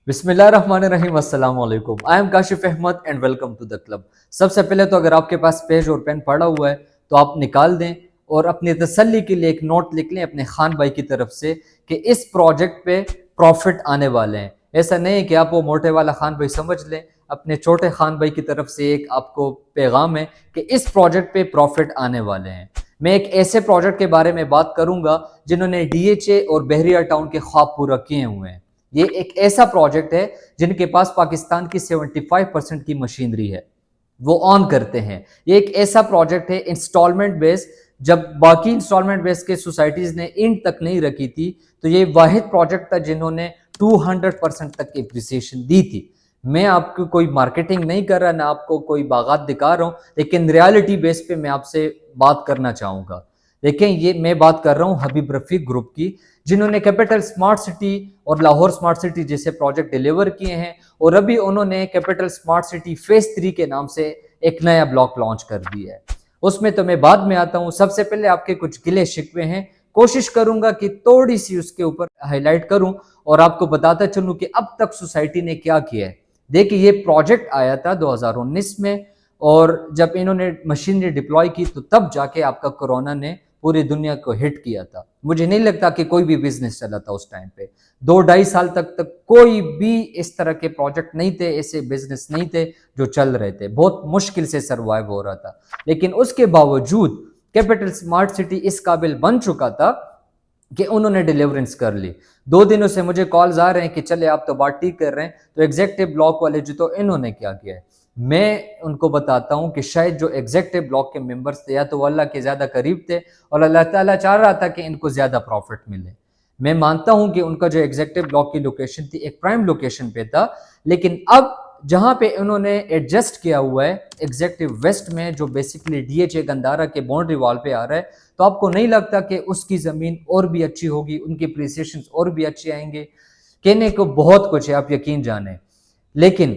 बिस्मिल्लाहिर्रहमानिर्रहीम अस्सलाम वालेकुम। I am Kashif Ahmed and welcome to the club. सबसे पहले तो अगर आपके पास पेज और पेन पड़ा हुआ है तो आप निकाल दें और अपनी तसल्ली के लिए एक नोट लिख लें अपने खान भाई की तरफ से कि इस प्रोजेक्ट पे प्रॉफिट आने वाले हैं। ऐसा नहीं है कि आप वो मोटे वाला खान भाई समझ लें, अपने छोटे खान भाई की तरफ से एक आपको पैगाम है कि इस प्रोजेक्ट पे प्रॉफिट आने वाले हैं। मैं एक ऐसे प्रोजेक्ट के बारे में बात करूंगा जिन्होंने डीएचए और बहरिया टाउन के ख्वाब पूरा किए हुए हैं। ये एक ऐसा प्रोजेक्ट है जिनके पास पाकिस्तान की 75% की मशीनरी है, वो ऑन करते हैं। ये एक ऐसा प्रोजेक्ट है इंस्टॉलमेंट बेस, जब बाकी इंस्टॉलमेंट बेस के सोसाइटीज ने इन तक नहीं रखी थी, तो ये वाहिद प्रोजेक्ट था जिन्होंने 200% तक की एप्रिसिएशन दी थी। मैं आपको कोई मार्केटिंग नहीं कर रहा, ना आपको कोई बागात दिखा रहा हूं, लेकिन रियलिटी बेस पे मैं आपसे बात करना चाहूंगा। देखें, ये मैं बात कर रहा हूं हबीब रफीक ग्रुप की, जिन्होंने कैपिटल स्मार्ट सिटी और लाहौर स्मार्ट सिटी जैसे प्रोजेक्ट डिलीवर किए हैं, और अभी उन्होंने कैपिटल स्मार्ट सिटी फेज 3 के नाम से एक नया ब्लॉक लॉन्च कर दिया है। उसमें तो मैं बाद में आता हूं, सबसे पहले आपके कुछ गिले शिकवे हैं, कोशिश करूंगा कि थोड़ी सी उसके ऊपर हाईलाइट करूं और आपको बताता चलूं कि अब तक सोसाइटी ने क्या किया है। देखिए, ये प्रोजेक्ट आया था 2019 में, और जब इन्होंने मशीनरी डिप्लॉय की तो तब जाके आपका कोरोना ने पूरी दुनिया को हिट किया था। मुझे नहीं लगता कि कोई भी बिजनेस चला था उस टाइम पे। 2-2.5 साल तक कोई भी इस तरह के प्रोजेक्ट नहीं थे, ऐसे बिजनेस नहीं थे जो चल रहे थे। बहुत मुश्किल से सर्वाइव हो रहा था, लेकिन उसके बावजूद कैपिटल स्मार्ट सिटी इस काबिल बन चुका था कि उन्होंने डिलीवरेंस कर ली। 2 दिनों से मुझे कॉल्स आ रहे हैं कि चले आप तो बात ठीक कर रहे हैं, तो एग्जेक्टिव ब्लॉक वाले जो, तो इन्होंने क्या किया है मैं उनको बताता हूं कि शायद जो एग्जेक्टिव ब्लॉक के मेंबर्स थे या तो अल्लाह के ज्यादा करीब थे और अल्लाह ताला चाह रहा था कि इनको ज्यादा प्रॉफिट मिले। मैं मानता हूं कि उनका जो एग्जेक्टिव ब्लॉक की लोकेशन थी एक प्राइम लोकेशन पे था, लेकिन अब जहां पे उन्होंने एडजस्ट किया हुआ है एग्जेक्टिव वेस्ट में, जो बेसिकली डीएचए गंदारा के बाउंड्री वॉल पे आ रहा है, तो आपको नहीं लगता कि उसकी जमीन और भी अच्छी होगी, उनकी प्रिसिएशन और भी अच्छे आएंगे। कहने को बहुत कुछ है, आप यकीन जाने। लेकिन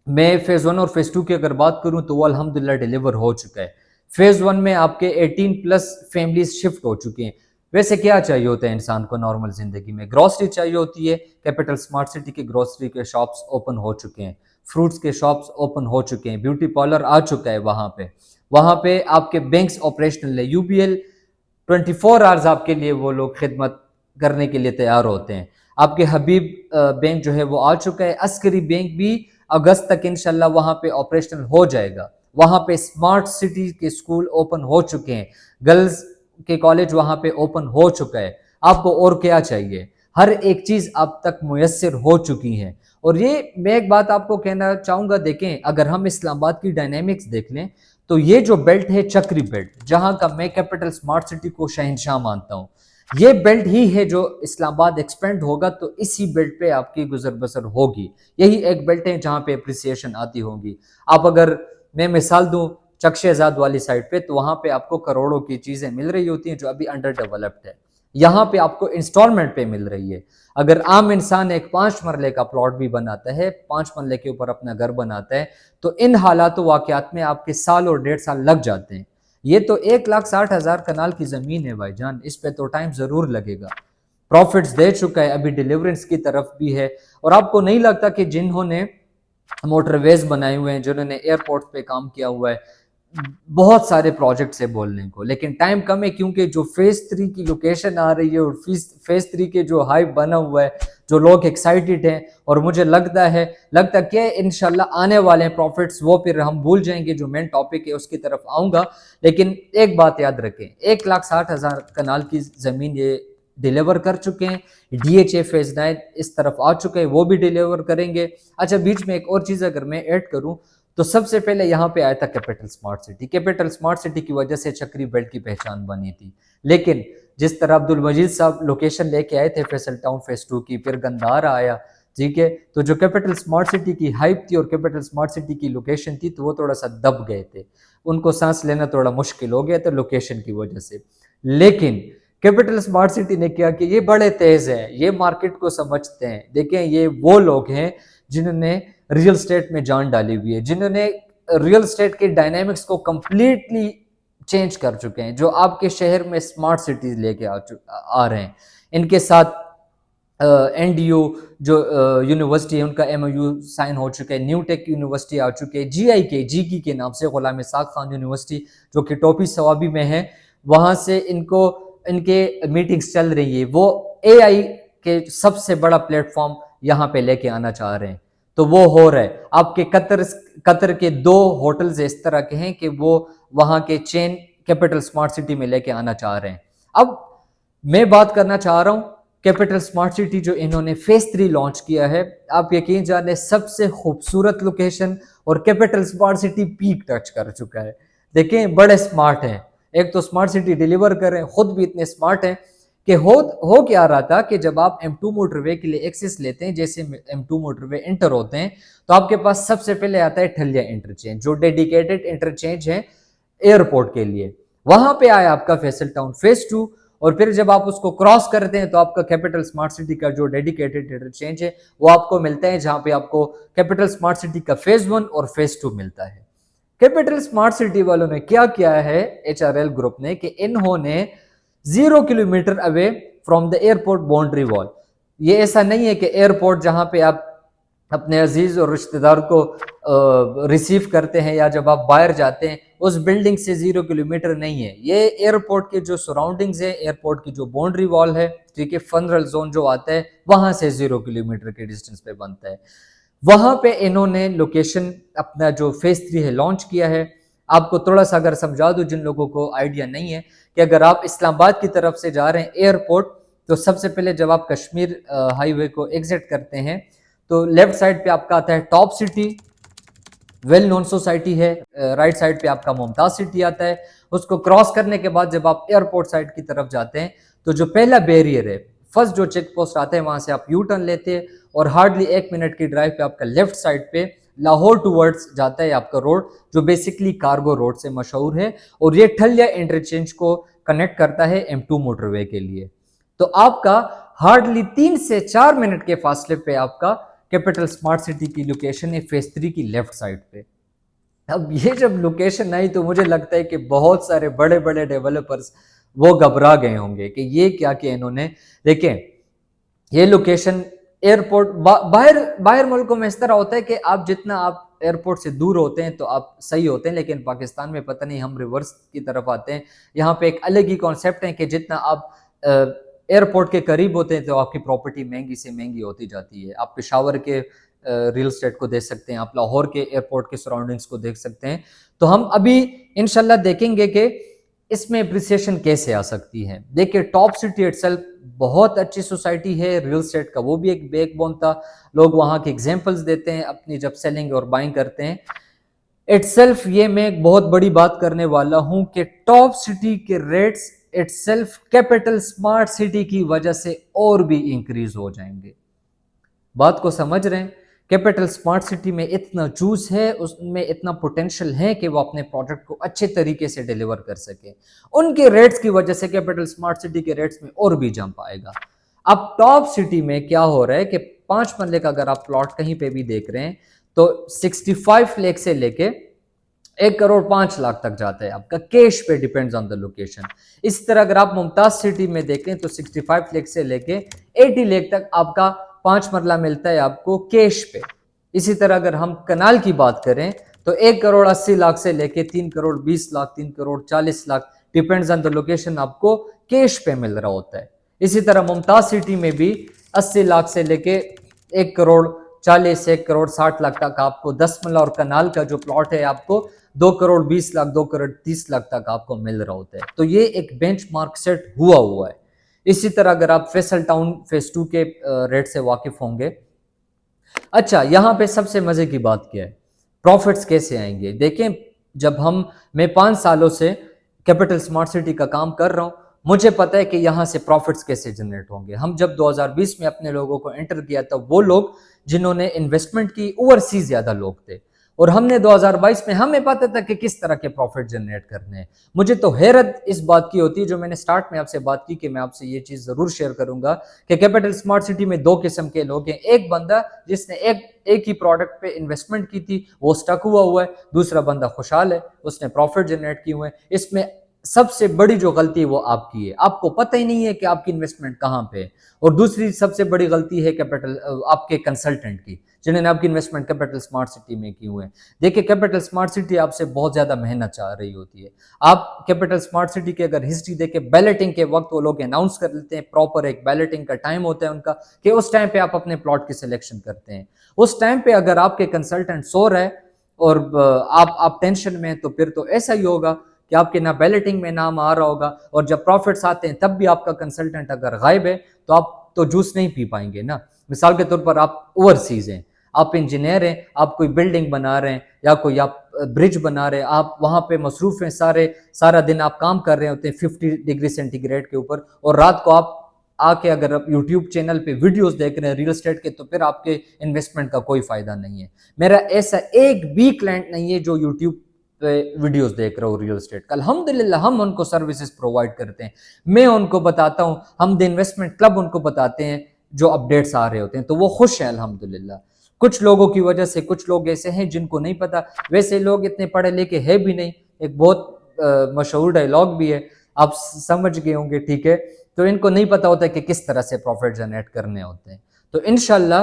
मैं फेज 1 और फेज 2 की अगर बात करूं तो वो अल्हम्दुलिल्लाह डिलीवर हो चुका है। फेज 1 में आपके 18 प्लस फैमिलीज शिफ्ट हो चुकी हैं। वैसे क्या चाहिए होता है इंसान को नॉर्मल जिंदगी में? ग्रोसरी चाहिए होती है। कैपिटल स्मार्ट सिटी के ग्रोसरी के शॉप्स ओपन हो चुके हैं, फ्रूट्स के शॉप्स ओपन हो चुके हैं, ब्यूटी पार्लर आ चुका है वहां पे आपके बैंक्स ऑपरेशनल है। यूबीएल 24 आवर्स आपके लिए वो लोग खिदमत करने के लिए तैयार होते हैं। आपके हबीब बैंक जो है वो आ चुका है। अस्करी बैंक भी अगस्त तक इंशाल्लाह वहां पे ऑपरेशनल हो जाएगा। वहां पे स्मार्ट सिटी के स्कूल ओपन हो चुके हैं, गर्ल्स के कॉलेज वहां पे ओपन हो चुका है। आपको और क्या चाहिए? हर एक चीज आप तक मुयस्सर हो चुकी है। और ये मैं एक बात आपको कहना चाहूंगा, देखें अगर हम इस्लामाबाद की डायनेमिक्स देख लें तो ये जो बेल्ट है चक्री बेल्ट, जहां का मैं कैपिटल स्मार्ट सिटी को शहंशाह मानता हूं, ये बेल्ट ही है जो इस्लामाबाद एक्सपेंड होगा तो इसी बेल्ट पे आपकी गुजर बसर होगी। यही एक बेल्ट है जहां पे अप्रिसिएशन आती होगी। आप अगर मैं मिसाल दूं चक शहजाद वाली साइड पे, तो वहां पे आपको करोड़ों की चीजें मिल रही होती हैं जो अभी अंडर डेवलप्ड है। यहाँ पे आपको इंस्टॉलमेंट पे मिल रही है। अगर आम इंसान एक 5 मरले का प्लॉट भी बनाता है, 5 मरले के ऊपर अपना घर बनाता है, तो इन हालात वाकयात में आपके साल और 1.5 साल लग जाते हैं। ये तो 1,60,000 कनाल की जमीन है भाईजान, इस पे तो टाइम जरूर लगेगा। प्रॉफिट्स दे चुका है, अभी डिलीवरेंस की तरफ भी है। और आपको नहीं लगता कि जिन्होंने मोटरवेज बनाए हुए हैं, जिन्होंने एयरपोर्ट पे काम किया हुआ है, बहुत सारे प्रोजेक्ट्स है बोलने को, लेकिन टाइम कम है, क्योंकि जो फेज 3 की लोकेशन आ रही है और फेज 3 के जो हाइप बना हुआ है, जो लोग एक्साइटेड हैं, और मुझे लगता कि इंशाल्लाह आने वाले हैं प्रॉफिट्स, वो फिर हम भूल जाएंगे। जो मेन टॉपिक है उसकी तरफ आऊंगा, लेकिन एक बात याद रखें, 1,60,000 कनाल की जमीन ये डिलीवर कर चुके हैं। डीएचए फेज 9 इस तरफ आ चुके हैं, वो भी डिलीवर करेंगे। अच्छा, बीच में एक और चीज अगर मैं ऐड करूं तो सबसे पहले यहाँ पे आया था capital smart city. Capital smart city की वजह से चक्री बेल्ट की पहचान बनी थी, लेकिन जिस तरह अब्दुल मजीद साहब लोकेशन लेके आए थे फैसल टाउन फेज 2 की, फिर गंदारा आया, ठीक है, तो जो कैपिटल स्मार्ट सिटी की हाइप थी और कैपिटल स्मार्ट सिटी की लोकेशन थी, तो वो थोड़ा सा दब गए थे, उनको सांस लेना थोड़ा मुश्किल हो गया था लोकेशन की वजह से। लेकिन कैपिटल स्मार्ट सिटी ने क्या कि ये बड़े तेज हैं, ये मार्केट को समझते हैं। देखें, ये वो लोग हैं जिन्होंने रियल स्टेट में जान डाली हुई है, जिन्होंने रियल स्टेट के डायनेमिक्स को कंप्लीटली चेंज कर चुके हैं, जो आपके शहर में स्मार्ट सिटीज लेके आ रहे हैं। इनके साथ एनडीयू जो यूनिवर्सिटी है उनका एमओयू साइन हो चुका है, न्यू टेक यूनिवर्सिटी आ चुके हैं, जीकी के नाम से गुलाम इसाक खान यूनिवर्सिटी जो कि टोपी सवाबी में है, वहां से इनको इनके मीटिंग्स चल रही है। वो एआई के सबसे बड़ा प्लेटफॉर्म यहाँ पे लेके आना चाह रहे हैं, तो वो हो रहा है। आपके कतर के 2 होटल्स इस तरह के हैं कि वो वहां के चेन कैपिटल स्मार्ट सिटी में लेके आना चाह रहे हैं। अब मैं बात करना चाह रहा हूं कैपिटल स्मार्ट सिटी जो इन्होंने फेज 3 लॉन्च किया है। आप यकीन जाने सबसे खूबसूरत लोकेशन और capital smart city peak touch कर चुका है। देखें बड़े स्मार्ट हैं, एक तो स्मार्ट सिटी डिलीवर कर रहे हैं, खुद भी इतने स्मार्ट हैं कि हो क्या रहा था कि जब आप M2 मोटरवे के लिए एक्सेस लेते हैं, जैसे M2 मोटरवे इंटर होते हैं, तो आपके पास सबसे पहले आता है ठलिया इंटरचेंज जो डेडिकेटेड इंटरचेंज है एयरपोर्ट के लिए। वहां पे आया आपका फैसल टाउन फेज 2, और फिर जब आप उसको क्रॉस करते हैं तो आपका कैपिटल स्मार्ट सिटी का जो डेडिकेटेड इंटरचेंज है वो आपको मिलता है, जहां पे आपको कैपिटल स्मार्ट सिटी का फेज 1 और फेज 2 मिलता है। कैपिटल स्मार्ट सिटी वालों ने क्या किया है HRL ग्रुप ने कि इन्होंने 0 kilometre away from the airport boundary wall, ये ऐसा नहीं है कि एयरपोर्ट जहां पे आप अपने अजीज और रिश्तेदार को रिसीव करते हैं या जब आप बाहर जाते हैं उस बिल्डिंग से 0 किलोमीटर नहीं है, ये एयरपोर्ट के जो सराउंडिंग्स है, एयरपोर्ट की जो बाउंड्री वॉल है, ठीक है, फनरल जोन जो आता है वहां से 0 किलोमीटर के डिस्टेंस पे बनता है। वहां पे इन्होंने लोकेशन अपना जो फेज 3 है लॉन्च किया है। आपको थोड़ा सा अगर समझा दूं जिन लोगों को आइडिया नहीं है, कि अगर आप इस्लामाबाद की तरफ से जा रहे हैं एयरपोर्ट, तो सबसे पहले जब आप कश्मीर हाईवे को एग्जिट करते हैं तो लेफ्ट साइड पे आपका आता है top city, well known society है, राइट साइड पे आपका मुमताज सिटी आता है। उसको क्रॉस करने के बाद जब आप एयरपोर्ट साइड की तरफ जाते हैं तो जो पहला बैरियर है, फर्स्ट जो चेक पोस्ट आता है, वहां से आप यू टर्न लेते हैं और हार्डली 1 मिनट की ड्राइव पे आपका लेफ्ट साइड पे लाहौर टूवर्ड्स जाता है आपका रोड, जो बेसिकली कार्गो रोड से मशहूर है, और ये ठलिया इंटरचेंज को कनेक्ट करता है M2 मोटरवे के लिए। तो आपका हार्डली 3 से 4 मिनट के फासले पे आपका कैपिटल स्मार्ट सिटी की लोकेशन है फेज 3 की लेफ्ट साइड पे। अब ये जब लोकेशन आई तो मुझे लगता है कि बहुत सारे बड़े बड़े डेवलपर्स वो घबरा गए होंगे कि ये क्या किया इन्होंने। देखें ये लोकेशन एयरपोर्ट बाहर मुल्कों में इस तरह होता है कि आप जितना आप एयरपोर्ट से दूर होते हैं तो आप सही होते हैं, लेकिन पाकिस्तान में पता नहीं हम रिवर्स की तरफ आते हैं। यहाँ पे एक अलग ही कॉन्सेप्ट है कि जितना आप एयरपोर्ट के करीब होते हैं तो आपकी प्रॉपर्टी महंगी से महंगी होती जाती है। आप पेशावर के रियल एस्टेट को देख सकते हैं, आप लाहौर के एयरपोर्ट के सराउंडिंग्स को देख सकते हैं। तो हम अभी इंशाल्लाह देखेंगे कि इसमें अप्रिसिएशन कैसे आ सकती है। देखिए टॉप सिटी इटसेल्फ बहुत अच्छी सोसाइटी है, रियल एस्टेट का वो भी एक बैकबोन था। लोग वहाँ के एग्जांपल्स देते हैं अपनी जब सेलिंग और बाइंग करते हैं। इटसेल्फ ये मैं एक बहुत बड़ी बात करने वाला हूं कि टॉप सिटी के rates itself capital smart city की वजह से और भी इंक्रीज हो जाएंगे। बात को समझ रहे हैं? कैपिटल स्मार्ट सिटी में इतना जूस है, उसमें इतना पोटेंशियल है कि वो अपने प्रोडक्ट को अच्छे तरीके से डिलीवर कर सके। उनके रेट्स की वजह से कैपिटल स्मार्ट सिटी के रेट्स में और भी जंप आएगा। अब टॉप सिटी में क्या हो रहा है कि 5 मरले का अगर आप प्लॉट कहीं पे भी देख रहे हैं तो 65 लाख से लेके 1 करोड़ 5 लाख तक जाता है आपका कैश पे, डिपेंड्स ऑन द लोकेशन। इस तरह अगर आप मुमताज सिटी में देखें तो 65 लाख से लेके 80 लाख तक आपका 5 मरला मिलता है आपको कैश पे। इसी तरह अगर हम कनाल की बात करें तो 1 करोड़ 80 लाख से लेके 3 crore 20 lakh, 3 crore 40 lakh, depends on the location, आपको कैश पे मिल रहा होता है। इसी तरह मुमताज सिटी में भी 80 लाख से लेके 1 करोड़ 40, 1 करोड़ 60 लाख तक आपको 10 मरला, और कनाल का जो प्लॉट है आपको 2 करोड़ 20 लाख, 2 करोड़ 30 लाख तक आपको मिल रहा होता है। तो ये एक बेंचमार्क सेट हुआ है। इसी तरह अगर आप फैसल टाउन फेज 2 के रेट से वाकिफ होंगे। अच्छा, यहां पे सबसे मजे की बात क्या है, प्रॉफिट्स कैसे आएंगे। देखें जब मैं 5 सालों से कैपिटल स्मार्ट सिटी का काम कर रहा हूं, मुझे पता है कि यहां से प्रॉफिट्स कैसे जनरेट होंगे। हम जब 2020 में अपने लोगों को एंटर किया था, वो लोग जिन्होंने इन्वेस्टमेंट की ओवरसीज ज्यादा लोग थे, और हमने 2022 में हमें पता था कि किस तरह के प्रॉफिट जनरेट करने हैं। मुझे तो हैरत इस बात की होती है, जो मैंने स्टार्ट में आपसे बात की कि मैं आपसे ये चीज जरूर शेयर करूंगा कि कैपिटल स्मार्ट सिटी में 2 किस्म के लोग हैं। एक बंदा जिसने एक ही प्रोडक्ट पे इन्वेस्टमेंट की थी, वो स्टक हुआ है। दूसरा बंदा खुशहाल है, उसने प्रॉफिट जनरेट किए हुए हैं। इसमें सबसे बड़ी जो गलती है वो आपकी है, आपको पता ही नहीं है कि आपकी इन्वेस्टमेंट कहाँ पे है। और दूसरी सबसे बड़ी गलती है कैपिटल आपके कंसल्टेंट की, जिन्होंने आपकी इन्वेस्टमेंट कैपिटल स्मार्ट सिटी में की हुए हैं। देखिए कैपिटल स्मार्ट सिटी आपसे बहुत ज्यादा मेहनत चाह रही होती है। आप कैपिटल स्मार्ट सिटी की अगर हिस्ट्री देखें, बैलेटिंग के वक्त वो लोग अनाउंस कर लेते हैं, प्रॉपर एक बैलेटिंग का टाइम होता है उनका, कि उस टाइम पे आप अपने प्लॉट की सिलेक्शन करते हैं। उस टाइम पे अगर आपके कंसल्टेंट सो रहे और आप टेंशन में, तो फिर तो ऐसा ही होगा कि आपके ना बैलेटिंग में नाम आ रहा होगा, और जब प्रॉफिट्स आते हैं तब भी आपका कंसल्टेंट अगर गायब है तो आप तो जूस नहीं पी पाएंगे ना। मिसाल के तौर पर आप ओवरसीज हैं, आप इंजीनियर हैं, आप कोई बिल्डिंग बना रहे हैं या कोई आप ब्रिज बना रहे हैं, आप वहां पे मसरूफ हैं, सारा दिन आप काम कर रहे होते हैं 50 डिग्री सेंटीग्रेड के ऊपर, और रात को आप आके अगर आप यूट्यूब चैनल पे वीडियोस देख रहे हैं रियल एस्टेट के, तो फिर आपके इन्वेस्टमेंट का कोई फायदा नहीं है। मेरा ऐसा एक भी क्लाइंट नहीं है जो यूट्यूब पे वीडियोस देख रहा हूँ रियल एस्टेट का। अल्हम्दुलिल्लाह हम उनको सर्विसेज प्रोवाइड करते हैं, मैं उनको बताता हूँ, हम द इन्वेस्टमेंट क्लब उनको बताते हैं जो अपडेट्स आ रहे होते हैं, तो वो खुश हैं अल्हम्दुलिल्लाह। कुछ लोगों की वजह से, कुछ लोग ऐसे हैं जिनको नहीं पता, वैसे लोग इतने पढ़े लिखे है भी नहीं। एक बहुत मशहूर डायलॉग भी है, आप समझ गए होंगे, ठीक है। तो इनको नहीं पता होता है कि किस तरह से प्रॉफिट जनरेट करने होते हैं। तो इनशाला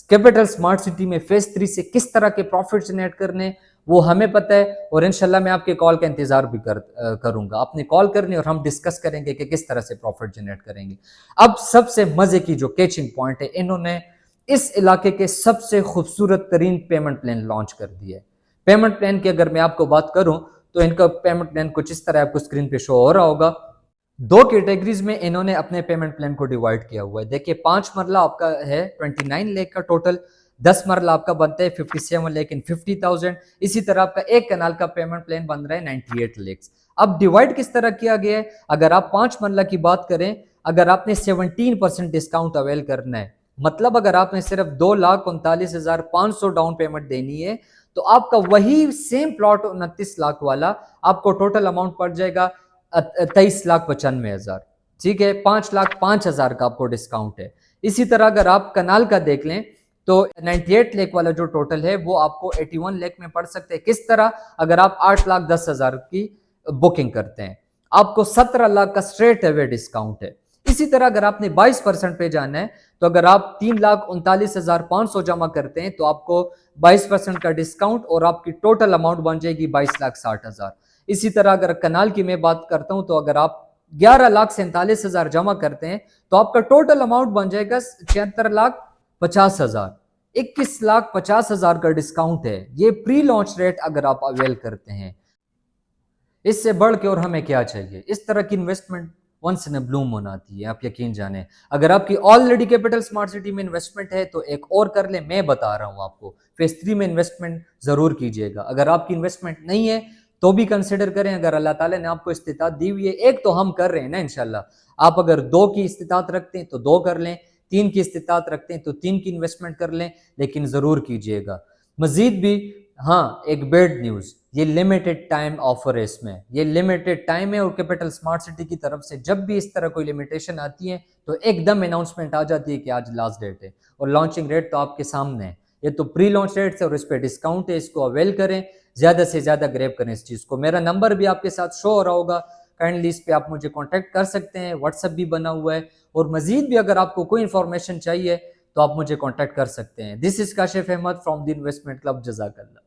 कैपिटल स्मार्ट सिटी में फेज 3 से किस तरह के प्रॉफिट जनरेट करने वो हमें पता है, और इंशाल्लाह मैं आपके कॉल का इंतजार भी करूंगा। आपने कॉल करनी और हम डिस्कस करेंगे कि किस तरह से प्रॉफिट जनरेट करेंगे। अब सबसे मजे की जो कैचिंग पॉइंट है, इन्होंने इस इलाके के सबसे खूबसूरत तरीन पेमेंट प्लान लॉन्च कर दिया है। पेमेंट प्लान की अगर मैं आपको बात करूं तो इनका पेमेंट प्लान कुछ इस तरह आपको स्क्रीन पे शो हो रहा होगा। दो कैटेगरीज में इन्होंने अपने पेमेंट प्लान को डिवाइड किया हुआ है। देखिए 5 मरला आपका है 29 लाख का टोटल, 10 मरला आपका बनता है 57 लाख इन 50,000। इसी तरह आपका एक कनाल का पेमेंट प्लान बन रहा है 98 लाख। अब डिवाइड किस तरह किया गया है, अगर आप 5 मरला की बात करें, अगर आपने 17% डिस्काउंट अवेल करना है, मतलब अगर आपने सिर्फ 2,39,500 डाउन पेमेंट देनी है, तो आपका वही सेम प्लॉट 29 लाख वाला आपको टोटल अमाउंट पड़ जाएगा 23,95,000। ठीक है, 5,05,000 का आपको डिस्काउंट है। इसी तरह अगर आप कनाल का देख लें तो 98 लाख वाला जो टोटल है वो आपको 81 लाख में पड़ सकते हैं। किस तरह, अगर आप 8,10,000 की बुकिंग करते हैं, आपको 17 लाख का स्ट्रेट अवे डिस्काउंट है। इसी तरह अगर आपने 22% पे जाना है, तो अगर आप 3,39,500 जमा करते हैं तो आपको 22% का डिस्काउंट और आपकी टोटल अमाउंट बन जाएगी 22,60,000। इसी तरह अगर कनाल की मैं बात करता हूं, तो अगर आप 11,47,000 जमा करते हैं तो आपका टोटल अमाउंट बन जाएगा 76,50,000। 21,50,000 का डिस्काउंट है। ये प्री लॉन्च रेट अगर आप अवेल करते हैं, इससे बढ़ के और हमें क्या चाहिए। इस तरह की investment once in a blue moon आती है, आप यकीन जाने। अगर आपकी ऑलरेडी कैपिटल स्मार्ट सिटी में इन्वेस्टमेंट है तो एक और कर ले, मैं बता रहा हूं आपको, फेज 3 में इन्वेस्टमेंट जरूर कीजिएगा। अगर आपकी इन्वेस्टमेंट नहीं है तो भी कंसिडर करें, अगर अल्लाह ताला ने आपको इस्तिताअत दी हुई है। एक तो हम कर रहे हैं ना इंशाल्लाह, आप अगर 2 की इस्तिताअत रखते हैं तो 2 कर लें, 3 की इस्तिताअत रखते हैं तो 3 की इन्वेस्टमेंट कर लें, लेकिन जरूर कीजिएगा। मजीद भी, हाँ, एक बैड न्यूज, ये लिमिटेड टाइम ऑफर है, इसमें ये लिमिटेड टाइम है। और कैपिटल स्मार्ट सिटी की तरफ से जब भी इस तरह कोई लिमिटेशन आती है तो एकदम अनाउंसमेंट आ जाती है कि आज लास्ट डेट है, और लॉन्चिंग रेट तो आपके सामने है। ये तो प्री लॉन्च रेट है और इस पर डिस्काउंट है, इसको अवेल करें, ज्यादा से ज्यादा ग्रैब करें इस चीज को। मेरा नंबर भी आपके साथ शो हो रहा होगा, काइंडली इस पे आप मुझे कॉन्टेक्ट कर सकते हैं, व्हाट्सएप भी बना हुआ है। और मजीद भी अगर आपको कोई इंफॉर्मेशन चाहिए तो आप मुझे कॉन्टेक्ट कर सकते हैं। This is Kashif Ahmad from the investment club. जज़ाकल्लाह।